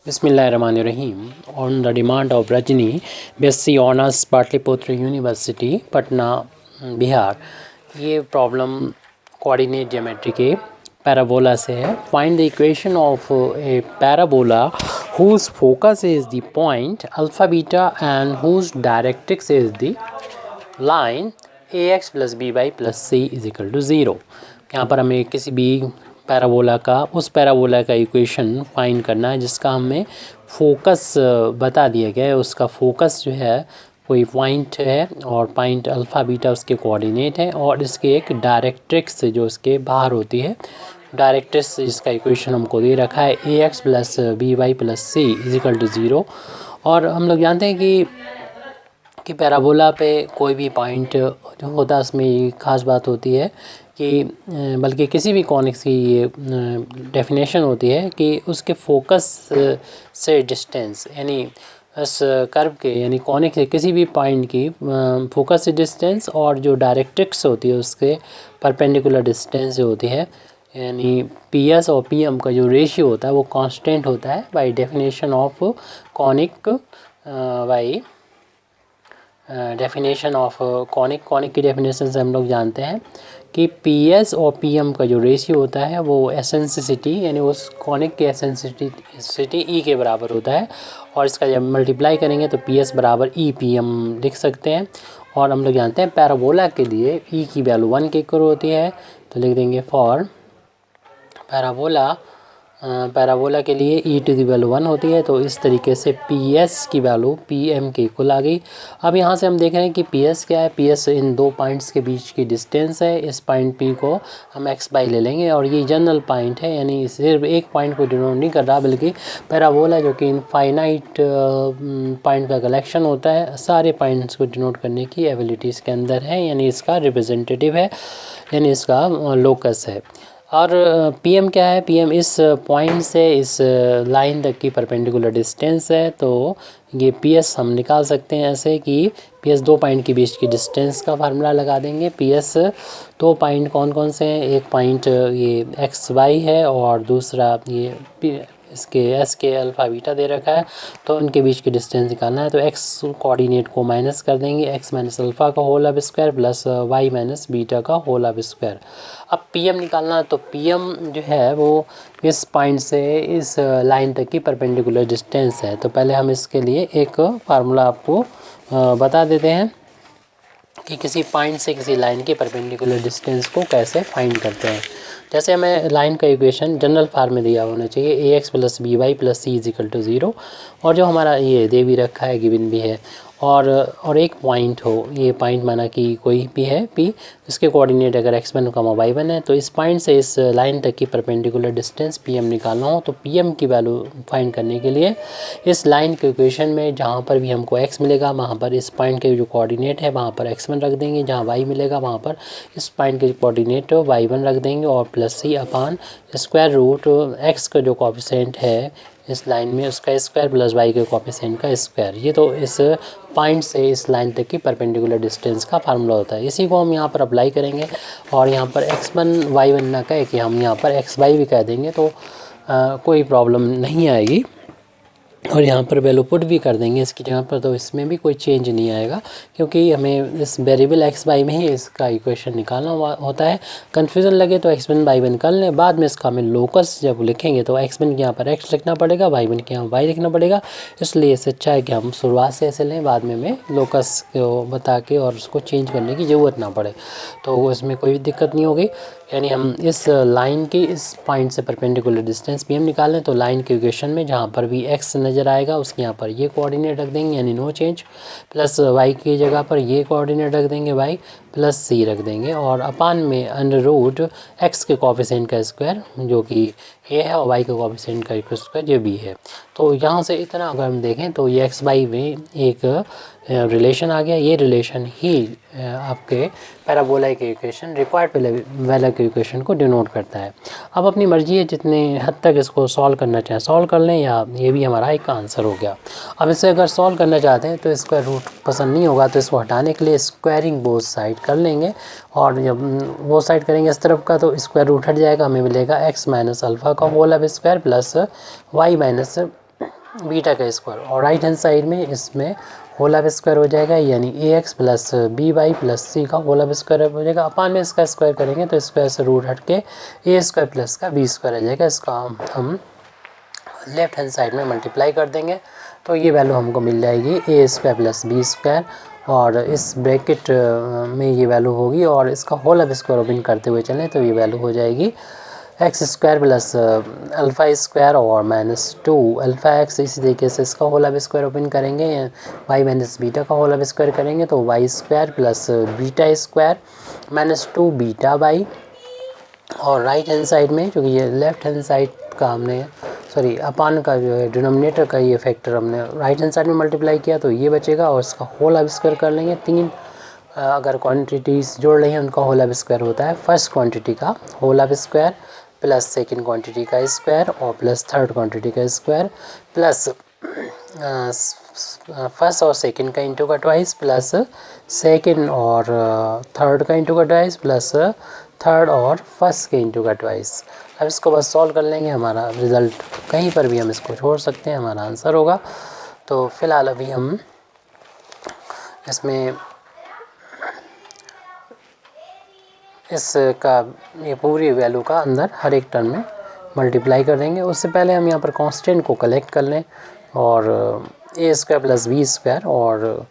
Bismillahirrahmanirrahim. On the demand of Rajni, BSc Honors Pataliputra university Patna Bihar, ये problem coordinate geometry के parabola से है. Find the equation of A parabola whose focus is the point alpha beta and whose directrix is the line ax plus by plus c is equal to 0. यहाँ पर हमें किसी भी parabola का उस पैराबोला का इक्वेशन फाइंड करना है जिसका हमें फोकस बता दिया गया है. उसका फोकस जो है कोई पॉइंट है और पॉइंट अल्फ़ा बीटा उसके कोऑर्डिनेट है और इसके एक डायरेक्ट्रिक्स जो उसके बाहर होती है. डायरेक्ट्रिक्स जिसका इक्वेशन हमको दे रखा है a x plus b y plus c is equal to 0. और हम लोग जानते हैं कि पैराबोला पे कोई भी पॉइंट जो होता है उसमें ख़ास बात होती है कि बल्कि किसी भी कॉनिक्स की ये डेफिनेशन होती है कि उसके फोकस से डिस्टेंस यानी उस कर्व के यानी कॉनिक से किसी भी पॉइंट की फोकस से डिस्टेंस और जो डायरेक्ट्रिक्स होती है उसके परपेंडिकुलर डिस्टेंस जो होती है यानी पी एस और पी एम का जो रेशियो होता है वो कांस्टेंट होता है by definition of conic by definition of conic की डेफिनेशन से हम लोग जानते हैं कि पी एस और पी एम का जो रेशियो होता है वो एसेंसिसिटी यानी उस कॉनिक की एसेंसिसिटी ई के बराबर होता है. और इसका जब मल्टीप्लाई करेंगे तो पी एस बराबर ई पी एम लिख सकते हैं. और हम लोग जानते हैं पैराबोला के लिए ई की वैल्यू 1 के इक्वल होती है तो लिख देंगे फॉर पैराबोला के लिए ई टू दी वैल्यू 1 होती है. तो इस तरीके से पी एस की वैल्यू पी एम के इक्वल आ गई. अब यहाँ से हम देख रहे हैं कि पी एस क्या है. पी एस इन दो पॉइंट्स के बीच की डिस्टेंस है. इस पॉइंट पी को हम एक्स बाई ले लेंगे और ये जनरल पॉइंट है यानी सिर्फ एक पॉइंट को डिनोट नहीं कर रहा बल्कि पैराबोला जो कि इनफाइनाइट पॉइंट का कलेक्शन होता है सारे पॉइंट्स को डिनोट करने की एबिलिटी इसके अंदर है यानी इसका रिप्रेजेंटेटिव है यानी इसका लोकस है. और पीएम क्या है. पीएम इस पॉइंट से इस लाइन तक की परपेंडिकुलर डिस्टेंस है. तो ये पीएस हम निकाल सकते हैं ऐसे कि पीएस दो पॉइंट के बीच की डिस्टेंस का फार्मूला लगा देंगे. पीएस दो पॉइंट कौन कौन से हैं. एक पॉइंट ये एक्स वाई है और दूसरा ये इसके एस के अल्फ़ा बीटा दे रखा है तो उनके बीच की डिस्टेंस निकालना है. तो एक्स कोऑर्डिनेट को माइनस कर देंगे. एक्स माइनस अल्फ़ा का whole of square plus y minus beta का होल ऑफ स्क्वायर. अब पीएम निकालना है तो पीएम जो है वो इस पॉइंट से इस लाइन तक की परपेंडिकुलर डिस्टेंस है. तो पहले हम इसके लिए एक फार्मूला आपको बता देते हैं कि किसी पॉइंट से किसी लाइन के परपेंडिकुलर डिस्टेंस को कैसे फाइंड करते हैं. जैसे हमें लाइन का इक्वेशन जनरल फॉर्म में दिया होना चाहिए a x plus b y plus c is equal to 0. और जो हमारा ये दे भी रखा है गिवन भी है और एक पॉइंट हो. ये पॉइंट माना कि कोई भी है पी इसके कोऑर्डिनेट अगर x1 y1 है तो इस पॉइंट से इस लाइन तक की परपेंडिकुलर डिस्टेंस पी एम निकालना हो. तो पी एम की वैल्यू फाइंड करने के लिए इस लाइन के इक्वेशन में जहाँ पर भी हमको x मिलेगा वहाँ पर इस पॉइंट के जो कोऑर्डिनेट है वहाँ पर x1 रख देंगे. जहाँ y मिलेगा वहाँ पर इस पॉइंट के कोऑर्डिनेट y1 रख देंगे और प्लस सी अपान स्क्वायर रूट x का जो कोएफिशिएंट है इस लाइन में उसका स्क्वायर प्लस वाई के कोएफिशिएंट का स्क्वायर. ये तो इस पॉइंट से इस लाइन तक की परपेंडिकुलर डिस्टेंस का फार्मूला होता है. इसी को हम यहाँ पर अप्लाई करेंगे और यहाँ पर x1 y1 ना कह के हम यहाँ पर x y भी कह देंगे तो कोई प्रॉब्लम नहीं आएगी. और यहाँ पर वैल्यू पुट भी कर देंगे इसकी जगह पर तो इसमें भी कोई चेंज नहीं आएगा क्योंकि हमें इस वेरिएबल एक्स वाई में ही इसका इक्वेशन निकालना होता है. कन्फ्यूज़न लगे तो x1 y1 कर लें. बाद में इसका हमें लोकस जब लिखेंगे तो x1 के यहाँ पर x लिखना पड़ेगा y1 के यहाँ y लिखना पड़ेगा. इसलिए इससे अच्छा है कि हम शुरुआत से ऐसे लें बाद में हमें लोकस को बता के और उसको चेंज करने की ज़रूरत ना पड़े. तो इसमें कोई दिक्कत नहीं होगी. यानी हम इस लाइन की इस पॉइंट से परपेंडिकुलर डिस्टेंस पी एम निकालें तो लाइन के इक्वेशन में जहाँ पर भी एक्स नज़र आएगा उसके यहाँ पर ये कोऑर्डिनेट रख देंगे यानी नो चेंज. प्लस वाई की जगह पर ये कोऑर्डिनेट रख देंगे वाई प्लस सी रख देंगे और अपान में अंडर रूट एक्स के कोएफिशिएंट का स्क्वायर जो कि ए है और वाई के कोएफिशिएंट का स्क्वायर ये भी है. तो यहाँ से इतना अगर हम देखें तो ये एक्स वाई में एक रिलेशन आ गया. ये रिलेशन ही आपके पैराबोला के इक्वेशन रिक्वायर्ड पैराबोला के इक्वेशन को डिनोट करता है. अब अपनी मर्जी है जितने हद तक इसको सॉल्व करना चाहें सॉल्व कर लें या ये भी हमारा एक आंसर हो गया. अब इसे अगर सॉल्व करना चाहते हैं तो स्क्वायर रूट पसंद नहीं होगा तो इसको हटाने के लिए स्क्वायरिंग बोथ साइड कर लेंगे. और जब बोथ साइड करेंगे इस तरफ का तो स्क्वायर रूट हट जाएगा. हमें मिलेगा एक्स माइनस अल्फ़ा का whole of square plus y minus beta का स्क्वायर, और राइट हैंड साइड में इसमें होल ऑफ स्क्वायर हो जाएगा, यानी ax plus b y plus c का होल ऑफ स्क्वायर हो जाएगा। अपान में इसका स्क्वायर करेंगे तो स्क्वायर से रूट हट के ए स्क्वायर प्लस का बी स्क्वायर आ जाएगा। इसका हम लेफ्ट हैंड साइड में मल्टीप्लाई कर देंगे तो ये वैल्यू हमको मिल जाएगी ए स्क्वायर प्लस बी स्क्वायर, और इस ब्रैकेट में ये वैल्यू होगी, और इसका होल ऑफ स्क्वायर ओपन करते हुए चलें तो ये वैल्यू हो जाएगी x square plus alpha square और माइनस 2 अल्फ़ा एक्स। इसी तरीके से इसका होल ऑफ स्क्वायर ओपन करेंगे, वाई माइनस बीटा का होल ऑफ स्क्वायर करेंगे तो y square plus beta square minus 2 beta y. और राइट हैंड साइड में, क्योंकि ये लेफ्ट हैंड साइड का हमने अपान का जो है डिनोमिनेटर का ये फैक्टर हमने राइट हैंड साइड में मल्टीप्लाई किया तो ये बचेगा, और इसका होल ऑफ स्क्वायर कर लेंगे। तीन अगर क्वांटिटीज़ जोड़ रही हैं उनका होल ऑफ स्क्वायर होता है फर्स्ट क्वांटिटी का whole of square plus second quantity का स्क्वायर और प्लस थर्ड क्वांटिटी का स्क्वायर प्लस फर्स्ट और सेकंड का इंटू का ट्वाइस प्लस सेकंड और थर्ड का इंटू का ट्वाइस प्लस थर्ड और फर्स्ट के इंटू का ट्वाइस। अब इसको बस सॉल्व कर लेंगे, हमारा रिज़ल्ट कहीं पर भी हम इसको छोड़ सकते हैं, हमारा आंसर होगा। तो फ़िलहाल अभी हम इसमें इसका ये पूरी वैल्यू का अंदर हर एक टर्म में मल्टीप्लाई कर देंगे। उससे पहले हम यहाँ पर कांस्टेंट को कलेक्ट कर लें, और a square plus b square, और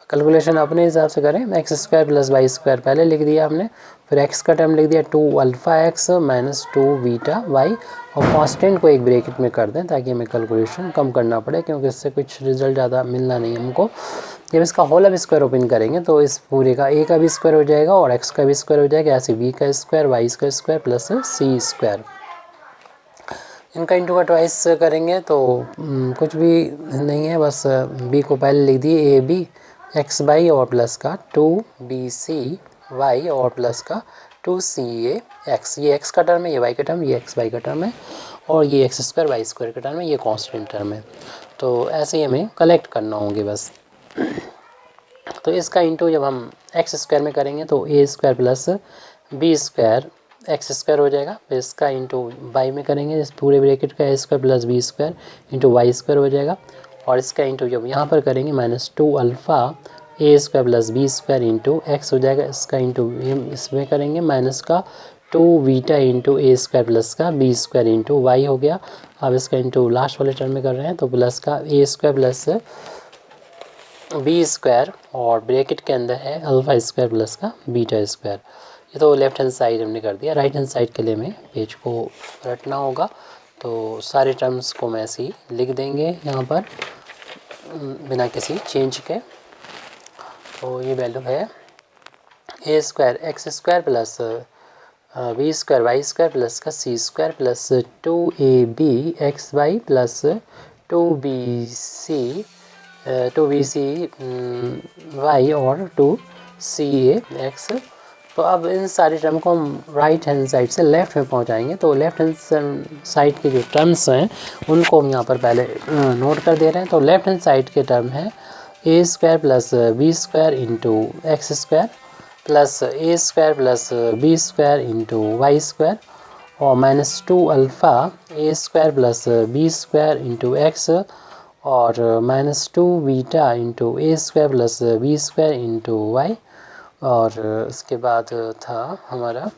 कैलकुलेशन अपने हिसाब से करें। X square plus y square पहले लिख दिया हमने, फिर एक्स का टर्म लिख दिया 2 alpha x minus 2 beta y, और कांस्टेंट को एक ब्रैकेट में कर दें ताकि हमें कैलकुलेशन कम करना पड़े, क्योंकि इससे कुछ रिजल्ट ज़्यादा मिलना नहीं हमको। जब इसका होल ऑफ स्क्वायर ओपन करेंगे तो इस पूरे का ए का भी स्क्वायर हो जाएगा और एक्स का भी स्क्वायर हो जाएगा, ऐसे बी का स्क्वायर वाई का स्क्वायर प्लस सी स्क्वायर। इनका इंटू का ट्वाइस करेंगे तो कुछ भी नहीं है, बस बी को पहले लिख दिए ए बी एक्स बाई और प्लस का 2 बी सी वाई और प्लस का 2 सी ए एक्स। ये एक्स का टर्म है, ये वाई का टर्म, ये एक्स वाई का टर्म है, और ये एक्स स्क्वायर वाई स्क्वायर का टर्म है, ये कांस्टेंट टर्म है। तो ऐसे ही हमें कलेक्ट करना होंगे बस। तो इसका इंटू जब हम एक्स स्क्वायर में करेंगे तो a square plus b square x square हो जाएगा, फिर इसका इंटू वाई में करेंगे इस पूरे ब्रैकेट का a square plus b square into y square हो जाएगा, और इसका इंटू जब यहाँ पर करेंगे minus 2 alpha a square plus b square into x हो जाएगा। इसका इंटू इसमें करेंगे माइनस का 2 beta into a square plus का बी स्क्वायर इंटू वाई हो गया। अब इसका इंटू लास्ट वाले टर्म में कर रहे हैं तो प्लस का a square plus b square और ब्रैकेट के अंदर है अल्फ़ा स्क्वायर प्लस का बीटा स्क्वायर। ये तो लेफ्ट हैंड साइड हमने कर दिया। राइट हैंड साइड के लिए हमें पेज को रटना होगा, तो सारे टर्म्स को मैं ऐसे ही लिख देंगे यहाँ पर बिना किसी चेंज के। तो ये वैल्यू है a square x square plus b square y square plus का c square plus 2ab x y plus 2bc y और 2ca एक्स। तो अब इन सारे टर्म को हम राइट हैंड साइड से लेफ़्ट में पहुंचाएंगे। तो लेफ़्ट हैंड साइड के जो टर्म्स हैं उनको हम यहाँ पर पहले नोट कर दे रहे हैं। तो लेफ़्ट हैंड साइड के टर्म है a square plus b square into x square plus a square plus b square into y square और minus 2 alpha a square plus b square into x और minus 2 beta into a square plus b square into y. और इसके बाद था हमारा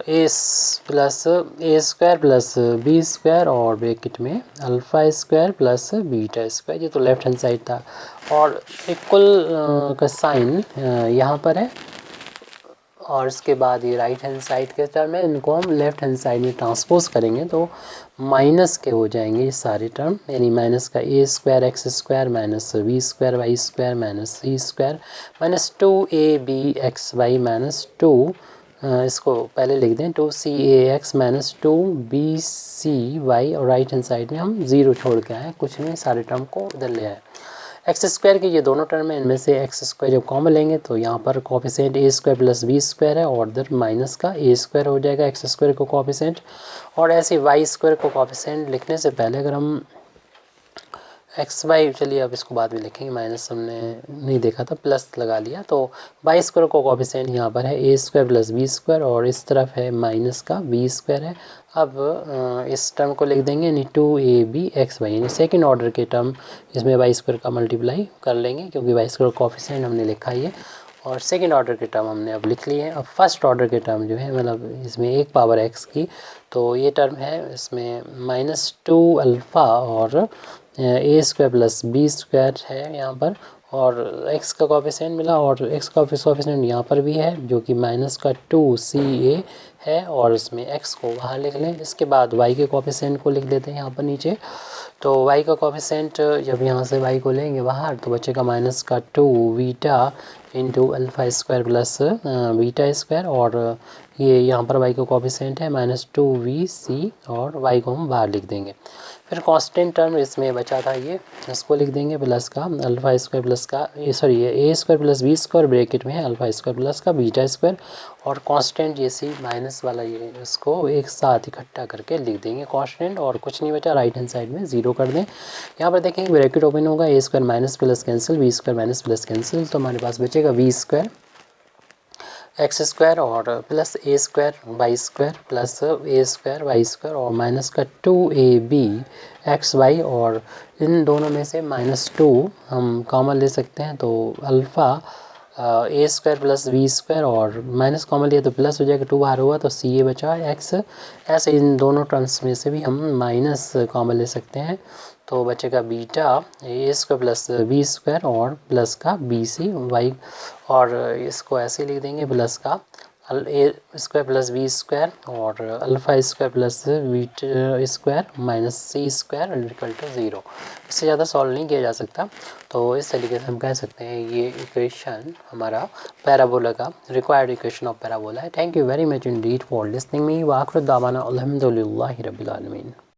a square plus b square और bracket में alpha square plus beta square. ये तो लेफ़्ट हैंड साइड था, और इक्वल का साइन यहाँ पर है, और इसके बाद ये राइट हैंड साइड के टर्म है, इनको हम लेफ़्ट हैंड साइड में ट्रांसपोज करेंगे तो माइनस के हो जाएंगे ये सारे टर्म, यानी माइनस का a square x square minus b square y square minus c square minus 2ab x y minus 2 इसको पहले लिख दें 2cax माइनस 2bcy, और राइट हैंड साइड में हम 0 छोड़ के आए, कुछ नहीं, सारे टर्म को इधर ले आए। एक्स स्क्वायर के ये दोनों टर्म है, इनमें से एक्स स्क्वायर जब कॉमन लेंगे तो यहाँ पर कोफिशिएंट ए स्क्वायर प्लस बी स्क्वायर है, और इधर माइनस का ए स्क्वायर हो जाएगा एक्स स्क्वायर को कोफिशिएंट। और ऐसे वाई स्क्वायर को कोफिशिएंट लिखने से पहले अगर हम एक्स वाई, चलिए अब इसको बाद में लिखेंगे, माइनस हमने नहीं देखा था, प्लस लगा लिया। तो वाई स्क्वायर को कोफिशिएंट यहाँ पर है a square plus b square और इस तरफ है माइनस का बी स्क्वायर है। अब इस टर्म को लिख देंगे यानी 2ab एक्स वाई, यानी सेकेंड ऑर्डर के टर्म इसमें वाई स्क्वायर का मल्टीप्लाई कर लेंगे क्योंकि वाई स्क्वायर कोफिशिएंट हमने लिखा ही है और सेकेंड ऑर्डर के टर्म हमने अब लिख लिए हैं। अब फर्स्ट ऑर्डर के टर्म जो है मतलब इसमें एक पावर एक्स की, तो ये टर्म है इसमें -2 अल्फ़ा और a square plus b square है यहाँ पर, और एक्स का कोफिशिएंट मिला और एक्स का कोफिशिएंट यहाँ पर भी है जो कि -2ca है और इसमें एक्स को बाहर लिख लें। इसके बाद वाई के कोफिशिएंट को लिख देते हैं यहाँ पर नीचे। तो वाई का कोफिशिएंट जब यहाँ से वाई को लेंगे बाहर तो बचेगा -2 beta into alpha square plus beta square, और ये यहाँ पर वाई का कोफिशिएंट है -2vc और वाई को हम बाहर लिख देंगे। फिर कांस्टेंट टर्म इसमें बचा था ये, इसको लिख देंगे प्लस का अल्फ़ा स्क्वायर प्लस का ये a square plus b square bracket में है अल्फ़ा स्क्वायर प्लस का बीटा स्क्वायर, और कांस्टेंट ये सी माइनस वाला ये इसको एक साथ इकट्ठा करके लिख देंगे कांस्टेंट, और कुछ नहीं बचा, राइट हैंड साइड में 0 कर दें। यहाँ पर देखेंगे ब्रैकेट ओपन होगा, a square minus plus cancel, b square minus plus cancel, तो हमारे पास बचेगा बी स्क्वायर एक्स स्क्वायर और plus a square y square plus a square y square और माइनस का 2ab एक्स वाई, और इन दोनों में से -2 हम कॉमन ले सकते हैं तो alpha a square plus b square, और माइनस कॉमन लिया तो प्लस हो जाएगा, 2 बाहर हुआ तो सी ए बचा एक्स। ऐसे इन दोनों टर्म्स में से भी हम माइनस कॉमन ले सकते हैं तो बचेगा beta a square plus b square और प्लस का बी सी वाई, और इसको ऐसे लिख देंगे प्लस का a square plus b square और alpha square plus beta square minus c square equal to 0। इससे ज़्यादा सॉल्व नहीं किया जा सकता, तो इस तरीके से हम कह सकते हैं ये इक्वेशन हमारा पैराबोला का रिक्वायर्ड इक्वेशन ऑफ पैराबोला है। Thank you very much Indeed for listening me, व आखिर दावाना अल्हम्दुलिल्लाहि रब्बिल आलमीन।